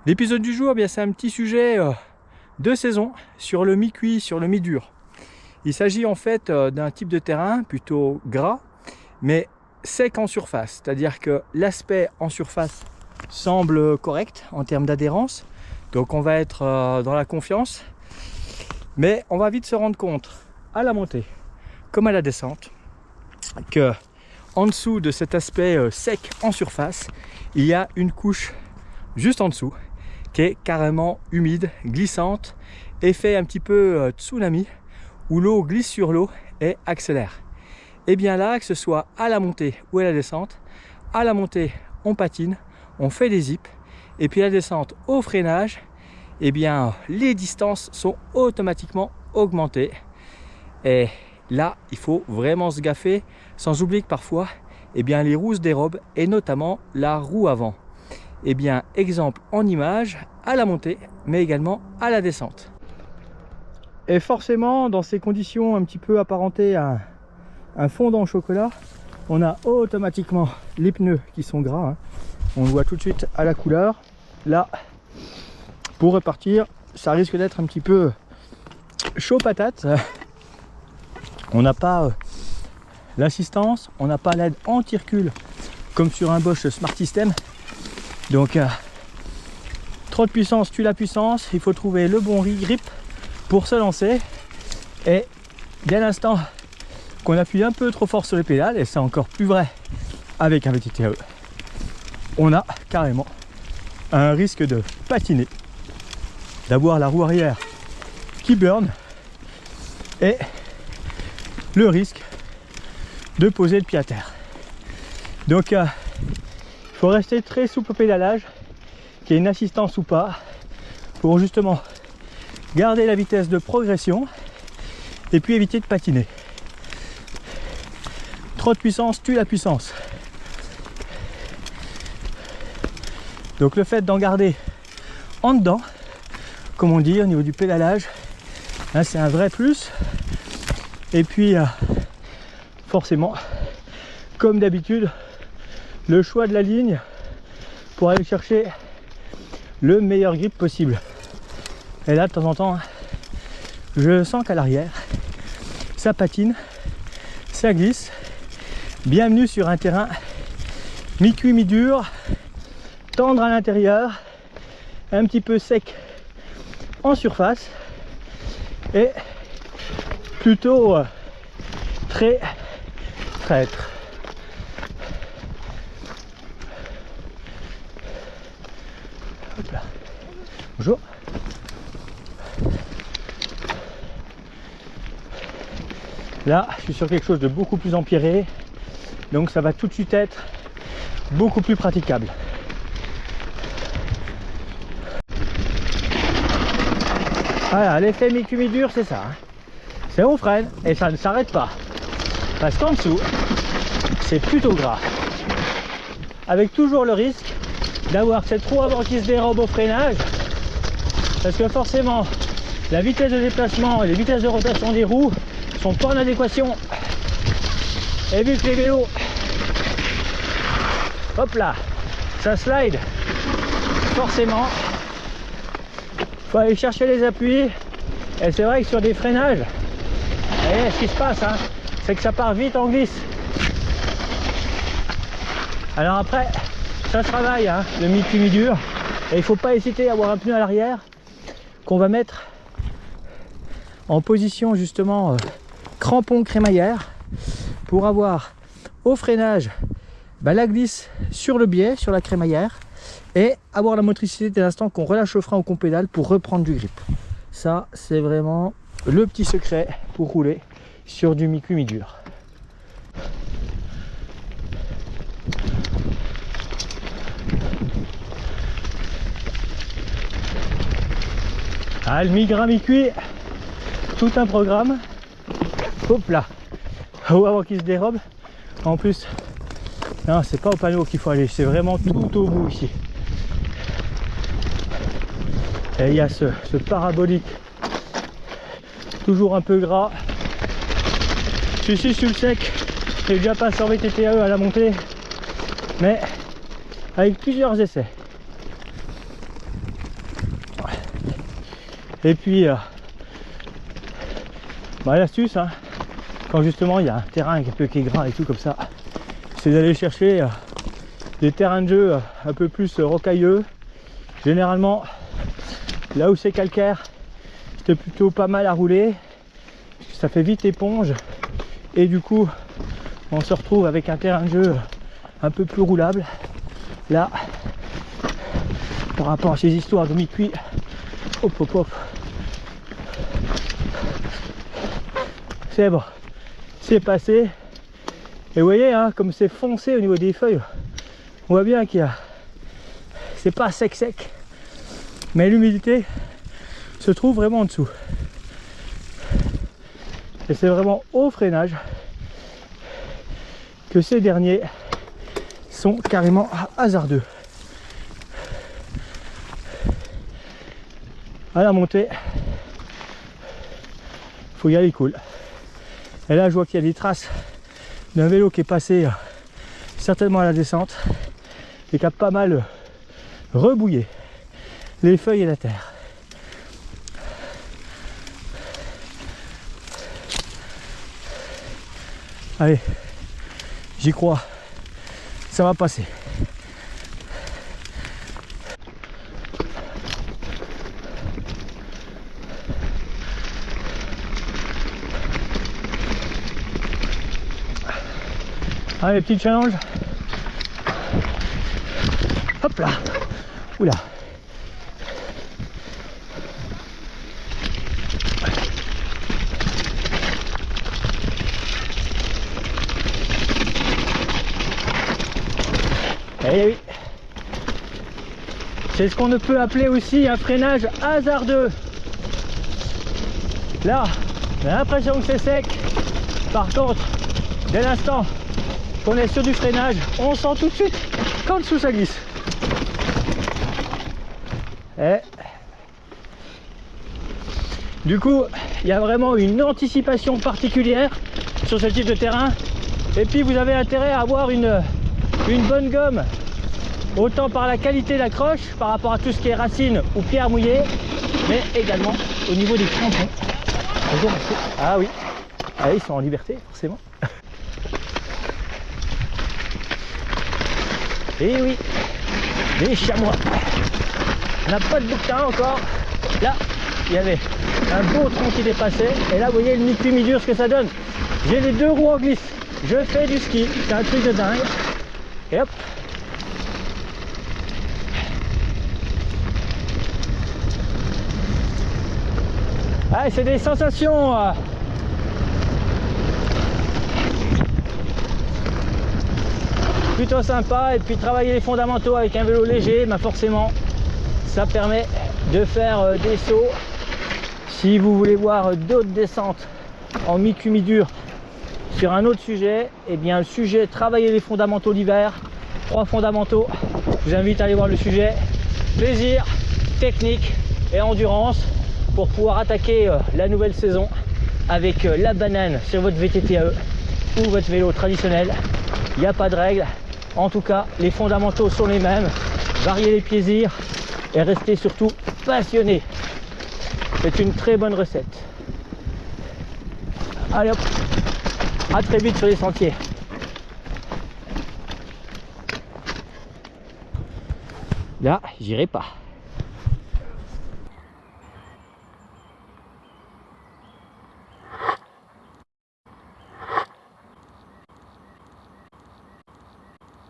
L'épisode du jour, c'est un petit sujet de saison sur le mi-cuit, sur le mi-dur. Il s'agit en fait d'un type de terrain plutôt gras, mais sec en surface. C'est-à-dire que l'aspect en surface semble correct en termes d'adhérence. Donc on va être dans la confiance. Mais on va vite se rendre compte, à la montée comme à la descente, que en dessous de cet aspect sec en surface, il y a une couche juste en dessous qui est carrément humide, glissante, effet un petit peu tsunami, où l'eau glisse sur l'eau et accélère. Et bien là, que ce soit à la montée ou à la descente, à la montée on patine, on fait des zips, et puis à la descente au freinage, et bien les distances sont automatiquement augmentées. Et là, il faut vraiment se gaffer, sans oublier que parfois, les roues se dérobent, et notamment la roue avant. Exemple en image, à la montée, mais également à la descente. Et forcément, dans ces conditions un petit peu apparentées à un fondant au chocolat, on a automatiquement les pneus qui sont gras. On le voit tout de suite à la couleur. Là, pour repartir, ça risque d'être un petit peu chaud patate. On n'a pas l'assistance, on n'a pas l'aide anti-recul comme sur un Bosch Smart System. Donc trop de puissance tue la puissance, il faut trouver le bon grip pour se lancer. Et dès l'instant qu'on appuie un peu trop fort sur les pédales, et c'est encore plus vrai avec un VTTE, on a carrément un risque de patiner, d'avoir la roue arrière qui burn et le risque de poser le pied à terre. Donc il faut rester très souple au pédalage, qu'il y ait une assistance ou pas, pour justement garder la vitesse de progression et puis éviter de patiner. Trop de puissance tue la puissance. Donc le fait d'en garder en dedans, comme on dit au niveau du pédalage, là c'est un vrai plus. Et puis forcément, comme d'habitude, le choix de la ligne pour aller chercher le meilleur grip possible. Et là de temps en temps, je sens qu'à l'arrière ça patine, ça glisse. Bienvenue sur un terrain mi-cuit mi-dur, tendre à l'intérieur, un petit peu sec en surface et plutôt très traître. Hop là. Bonjour. Là, je suis sur quelque chose de beaucoup plus empiré, donc ça va tout de suite être beaucoup plus praticable. Voilà, l'effet mi-cuit mi-dur, c'est ça. C'est on freine et ça ne s'arrête pas. Parce qu'en dessous, c'est plutôt gras. Avec toujours le risque d'avoir cette roue avant qui se dérobe au freinage. Parce que forcément, la vitesse de déplacement et les vitesses de rotation des roues sont pas en adéquation. Et vu que les vélos, hop là, ça slide, forcément, faut aller chercher les appuis. Et c'est vrai que sur des freinages, et ce qui se passe, c'est que ça part vite en glisse. Alors après, ça se travaille, le mi-cuit mi-dur. Et il ne faut pas hésiter à avoir un pneu à l'arrière qu'on va mettre en position justement crampon crémaillère pour avoir au freinage la glisse sur le biais, sur la crémaillère, et avoir la motricité dès l'instant qu'on relâche le frein ou qu'on pédale pour reprendre du grip. Ça, c'est vraiment le petit secret pour rouler sur du mi-cuit mi-dur. Le mi-gras mi-cuit, tout un programme. Hop là, ou avant qu'il se dérobe. En plus, non, c'est pas au panneau qu'il faut aller, c'est vraiment tout au bout ici. Et il y a ce parabolique, toujours un peu gras. Je suis sur le sec, j'ai déjà passé en VTTE à la montée, mais avec plusieurs essais. Et puis l'astuce, hein, quand justement il y a un terrain un peu qui est gras et tout comme ça, c'est d'aller chercher des terrains de jeu un peu plus rocailleux. Généralement là où c'est calcaire, c'est plutôt pas mal à rouler, parce que ça fait vite éponge, et du coup on se retrouve avec un terrain de jeu un peu plus roulable. Là, par rapport à ces histoires de mi-cuit, hop hop hop, c'est bon, c'est passé. Et vous voyez, hein, comme c'est foncé au niveau des feuilles, on voit bien qu'il y a, c'est pas sec sec, mais l'humidité se trouve vraiment en dessous. Et c'est vraiment au freinage que ces derniers sont carrément hasardeux. À la montée, faut y aller cool. Et là je vois qu'il y a des traces d'un vélo qui est passé certainement à la descente et qui a pas mal rebouillé les feuilles et la terre. Allez, j'y crois, ça va passer. Allez, petit challenge. Hop là. Oula. Eh oui. C'est ce qu'on ne peut appeler aussi un freinage hasardeux. Là, on a l'impression que c'est sec. Par contre, dès l'instant qu'on est sur du freinage, on sent tout de suite qu'en dessous ça glisse. Et du coup, il y a vraiment une anticipation particulière sur ce type de terrain. Et puis vous avez intérêt à avoir une bonne gomme, autant par la qualité de l'accroche, par rapport à tout ce qui est racines ou pierres mouillées, mais également au niveau des crampons. Ah oui, ah, ils sont en liberté forcément. Et oui, des chamois. On n'a pas de bouquetin encore. Là, il y avait un beau tronc qui dépassait. Et là, vous voyez le mi-cuit mi-dur, ce que ça donne. J'ai les deux roues en glisse. Je fais du ski. C'est un truc de dingue. Et hop. Ah, c'est des sensations. Plutôt sympa. Et puis travailler les fondamentaux avec un vélo léger, bah forcément, ça permet de faire des sauts. Si vous voulez voir d'autres descentes en mi-cuit mi-dur sur un autre sujet, et bien le sujet travailler les fondamentaux l'hiver, 3 fondamentaux, je vous invite à aller voir le sujet plaisir, technique et endurance pour pouvoir attaquer la nouvelle saison avec la banane sur votre VTT-AE ou votre vélo traditionnel. Il n'y a pas de règle, en tout cas les fondamentaux sont les mêmes, varier les plaisirs et rester surtout passionné. C'est une très bonne recette. Allez hop, à très vite sur les sentiers. Là, j'irai pas.